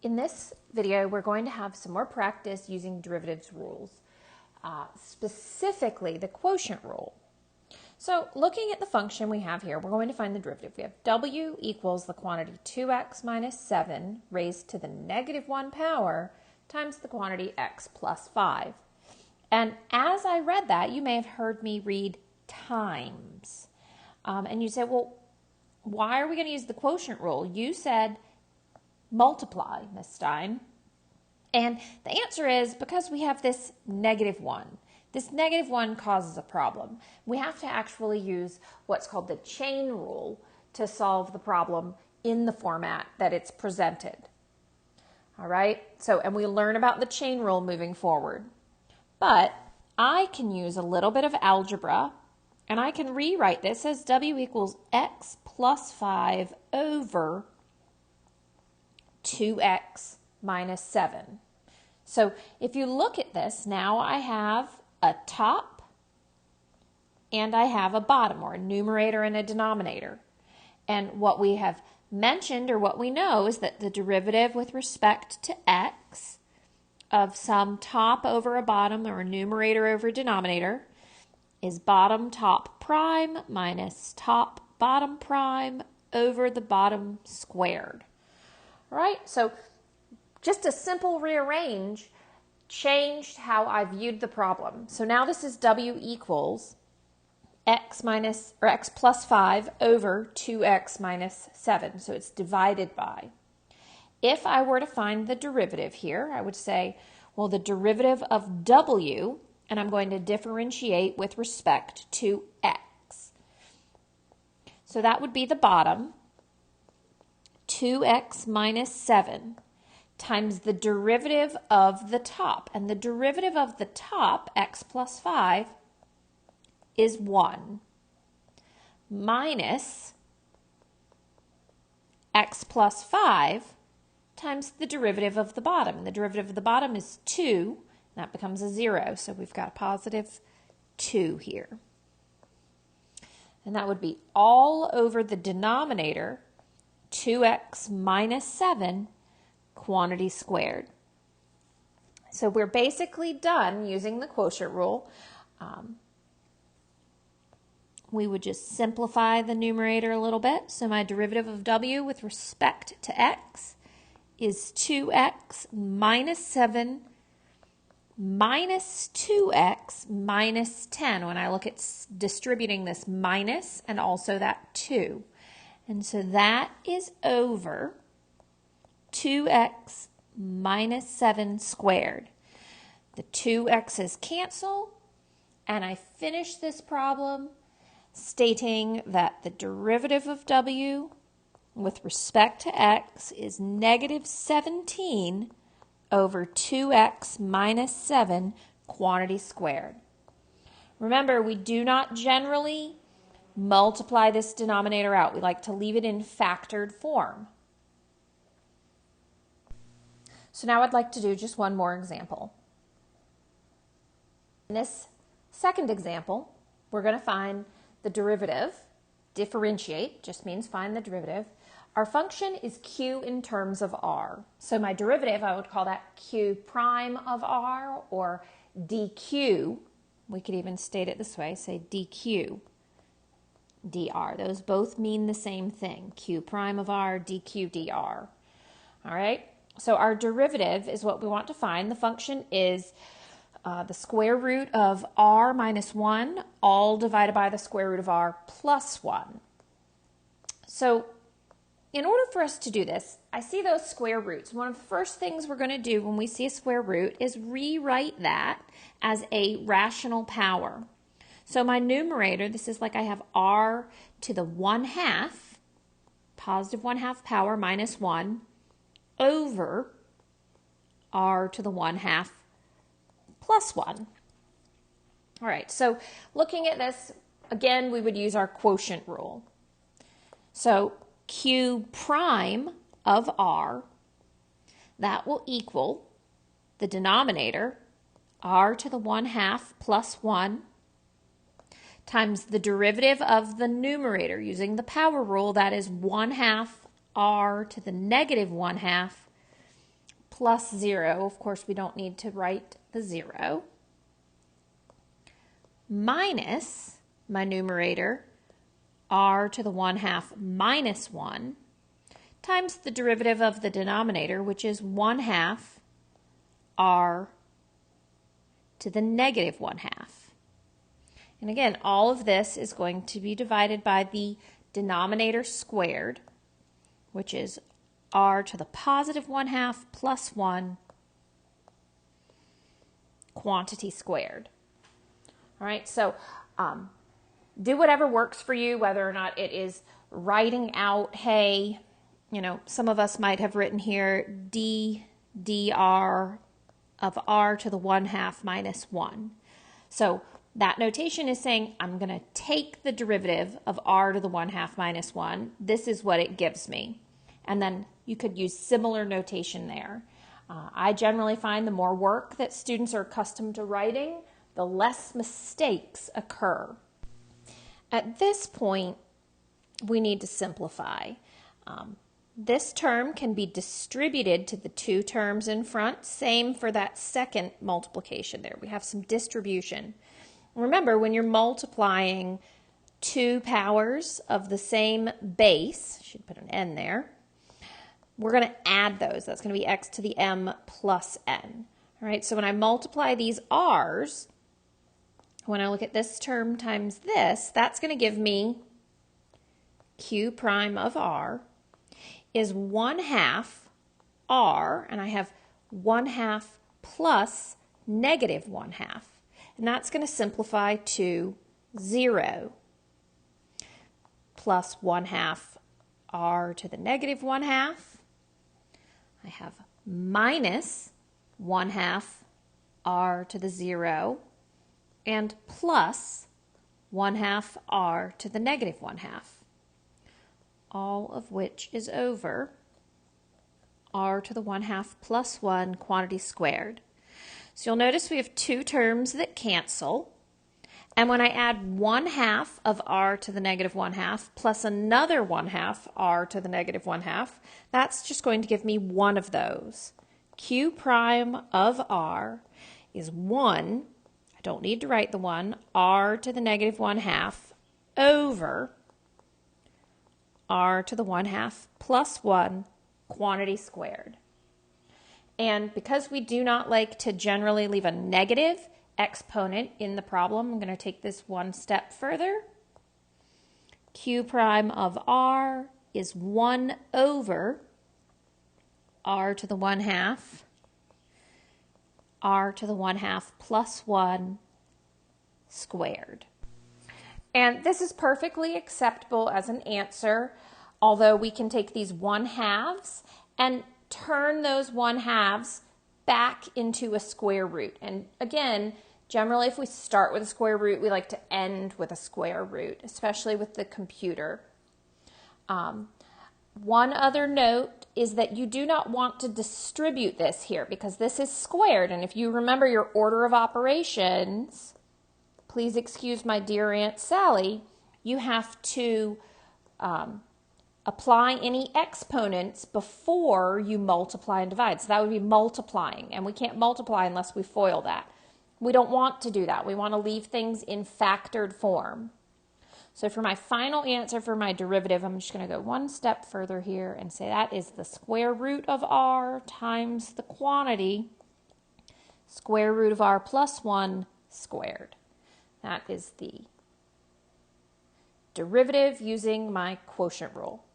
In this video, we're going to have some more practice using derivatives rules, specifically the quotient rule. So looking at the function we have here, we're going to find the derivative. We have w equals the quantity 2x minus 7 raised to the negative 1 power times the quantity x plus 5. And as I read that, you may have heard me read times. And you say, well, why are we going to use the quotient rule? You said multiply, Miss Stein. And the answer is because we have this negative 1. This negative 1 causes a problem. We have to actually use what's called the chain rule to solve the problem in the format that it's presented. All right? So, and we learn about the chain rule moving forward. But I can use a little bit of algebra, and I can rewrite this as w equals x plus 5 over 2x minus 7. So if you look at this, now I have a top and I have a bottom, or a numerator and a denominator. And what we have mentioned, or what we know, is that the derivative with respect to x of some top over a bottom, or a numerator over a denominator, is bottom top prime minus top bottom prime over the bottom squared. All right, so just a simple rearrange changed how I viewed the problem. So now this is w equals x plus 5 over 2x minus 7. So it's divided by. If I were to find the derivative here, I would say, well, the derivative of w, and I'm going to differentiate with respect to x. So that would be the bottom, 2x minus 7, times the derivative of the top. And the derivative of the top, x plus 5, is 1, minus x plus 5 times the derivative of the bottom. And the derivative of the bottom is 2. That becomes a 0. So we've got a positive 2 here. And that would be all over the denominator, 2x minus 7 quantity squared. So we're basically done using the quotient rule. We would just simplify the numerator a little bit. So my derivative of w with respect to x is 2x minus 7 minus 2x minus 10 when I look at distributing this minus and also that 2. And so that is over 2x minus 7 squared. The 2x's cancel, and I finish this problem stating that the derivative of w with respect to x is negative 17 over 2x minus 7 quantity squared. Remember, we do not generally multiply this denominator out. We like to leave it in factored form. So now I'd like to do just one more example. In this second example, we're going to find the derivative. Differentiate just means find the derivative. Our function is q in terms of r. So my derivative, I would call that q prime of r, or dq. We could even state it this way, say dq dr. Those both mean the same thing, q prime of r, dq dr. All right, so our derivative is what we want to find. The function is the square root of r minus 1, all divided by the square root of r plus 1. So in order for us to do this, I see those square roots. One of the first things we're going to do when we see a square root is rewrite that as a rational power. So my numerator, this is like I have r to the 1/2, positive 1/2 power minus 1, over r to the 1/2 plus 1. All right, so looking at this, again, we would use our quotient rule. So q prime of r, that will equal the denominator, r to the 1/2 plus 1, times the derivative of the numerator using the power rule, that is 1/2 r to the negative 1/2 plus 0, of course we don't need to write the 0, minus my numerator, r to the 1/2 minus 1, times the derivative of the denominator, which is 1/2 r to the negative 1/2. And again, all of this is going to be divided by the denominator squared, which is r to the positive 1/2 plus 1 quantity squared. All right, so do whatever works for you, whether or not it is writing out, hey, some of us might have written here dr of r to the 1/2 minus 1. So that notation is saying I'm going to take the derivative of r to the 1/2 minus 1. This is what it gives me. And then you could use similar notation there. I generally find the more work that students are accustomed to writing, the less mistakes occur. At this point, we need to simplify. This term can be distributed to the two terms in front. Same for that second multiplication there. We have some distribution. Remember, when you're multiplying two powers of the same base, I should put an n there, we're going to add those. That's going to be x to the m plus n. All right, so when I multiply these r's, when I look at this term times this, that's going to give me q prime of r is 1/2 r, and I have 1/2 plus negative 1/2. And that's going to simplify to 0 plus 1/2 r to the negative 1/2. I have minus 1/2 r to the 0 and plus 1/2 r to the negative 1/2, all of which is over r to the 1/2 plus 1 quantity squared. So you'll notice we have two terms that cancel, and when I add 1/2 of r to the negative 1/2 plus another 1/2 r to the negative 1/2, that's just going to give me one of those. Q prime of r is 1, I don't need to write the 1, r to the negative 1/2 over r to the 1/2 plus 1 quantity squared. And because we do not like to generally leave a negative exponent in the problem, I'm going to take this one step further. Q prime of r is 1 over r to the 1/2, r to the 1/2 plus 1 squared. And this is perfectly acceptable as an answer, although we can take these 1/2 and turn those 1/2 back into a square root. And again, generally if we start with a square root, we like to end with a square root, especially with the computer. One other note is that you do not want to distribute this here because this is squared. And if you remember your order of operations, please excuse my dear Aunt Sally, you have to apply any exponents before you multiply and divide. So that would be multiplying, and we can't multiply unless we FOIL that. We don't want to do that. We want to leave things in factored form. So for my final answer for my derivative, I'm just going to go one step further here and say that is the square root of r times the quantity, square root of r plus 1 squared. That is the derivative using my quotient rule.